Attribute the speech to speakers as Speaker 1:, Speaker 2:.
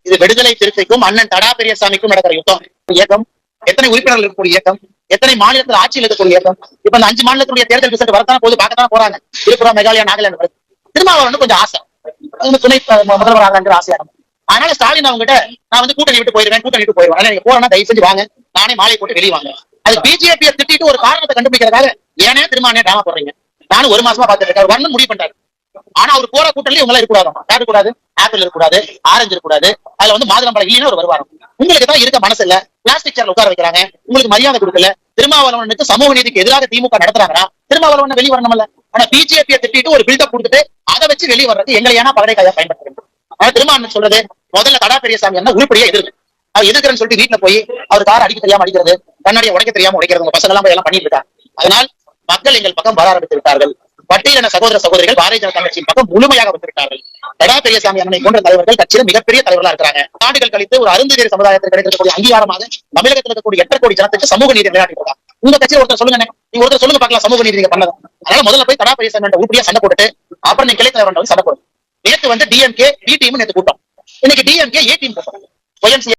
Speaker 1: இது விடுதலை சிறுத்தைக்கும் அண்ணன் தடா பெரியசாமிக்கும் நடக்கிற யுத்தம். இயக்கம் எத்தனை உறுப்பினர்கள் இருக்கக்கூடிய இயக்கம், எத்தனை மாநிலத்தில் ஆட்சியில் இருக்கக்கூடிய இயக்கம். இப்ப இந்த 5 மாநிலத்துடைய தேர்தல் ரிசல்ட் வரத்தான போது பார்க்கத்தான் போறாங்க. திரிபுரா, மேகாலயா, நாகாலாந்து. திருமாவளவன் கொஞ்சம் ஆசை, துணை முதல்வர் ஆகலாங்கிற ஆசையா. அதனால ஸ்டாலின் அவங்க கிட்ட நான் வந்து கூட்டணி விட்டு போயிருவேன், கூட்டணி விட்டு போயிருவேன், நீங்க போறேன்னா தயவு செஞ்சு வாங்க, நானே மாலை போட்டு வெளியே வாங்க. அது பிஜேபியை திட்டிட்டு ஒரு காரணத்தை கண்டுபிடிக்கிறதுக்காக ஏனே திருமானே டிராமா போடுறீங்க. நானும் 1 மாசமா பார்த்துட்டு இருக்கேன். வரணும் முடிவு பண்றாரு. ஆனா அவர் போற கூட்டணி உங்களை இருக்கக்கூடாது, இருக்கக்கூடாது, ஆப்பிள் இருக்கக்கூடாது, ஆரஞ்சு இருக்கக்கூடாது, அதுல வந்து மாதுளம்பழம் இல்லைன்னா ஒரு வருவாரம். உங்களுக்கு தான் இருக்க மனசு இல்ல, பிளாஸ்டிக் சேர்ல உட்கார வைக்கிறாங்க, உங்களுக்கு மரியாதை கொடுக்கல. திருமாவளவனுக்கு சமூக நீதிக்கு எதிராக திமுக நடத்துறாங்கன்னா திருமாவளவன் வெளியே வரணும்ல. ஆனா பிஜேபியை திட்டிட்டு ஒரு பில்டப் கொடுத்துட்டு அதை வச்சு வெளியே வர்றது எங்களை ஏன்னா பகடைக்காயா பயன்படுத்துறேன். ஆனா திருமாவளவன் சொல்றது முதல்ல தடா பெரியசாமி என்ன உருப்படியா எதிர்க்கு. அவர் எதிர்க்கிறேன்னு சொல்லிட்டு வீட்டுல போய் அவர் கார் அடிக்க தெரியாம அடிக்கிறது, கண்ணாடியை உடைக்க தெரியாம உடைக்கிறது, உங்க பசங்க எல்லாம் எல்லாம் பண்ணிட்டு இருக்காங்க. அதனால் மக்கள் எங்கள் பக்கம் வர ஆரம்பித்து விட்டார்கள். பட்டியலின சகோதர சகோதரிகள் பாரதிய ஜனதா கட்சியின் பக்கம் முழுமையாக வந்துவிட்டார்கள். தடா பெரியசாமி அண்ணனை போன்ற தலைவர்கள் கட்சியில மிகப்பெரிய தலைவர்களா இருக்கிறாங்க. ஆண்டுகள் கழித்து ஒரு அருந்ததியர் சமுதாயத்தில் கிடைக்கக்கூடிய அங்கீகாரமாக தமிழகத்தில் இருக்கக்கூடிய 8 கோடி ஜனத்துக்கு சமூக நீதி விளையாட்டு இருக்காங்க. உங்க கட்சியில் ஒருத்தர் சொல்லுங்க, நீங்க ஒருத்தர் சொல்லுங்க பார்க்கலாம் சமூக நீதி நீங்க பண்ணது. அதனால முதல்ல போய் தடா பெரியசாமி உருப்படியா சண்டை போட்டுட்டு அப்புறம் நீங்க கிளை தலைவர் சண்டை போடும். நேற்று வந்து டிஎம்கே பி டீம் நேற்று கூட்டம், இன்னைக்கு டிஎம்கே ஏ டீம் கூட்டம்.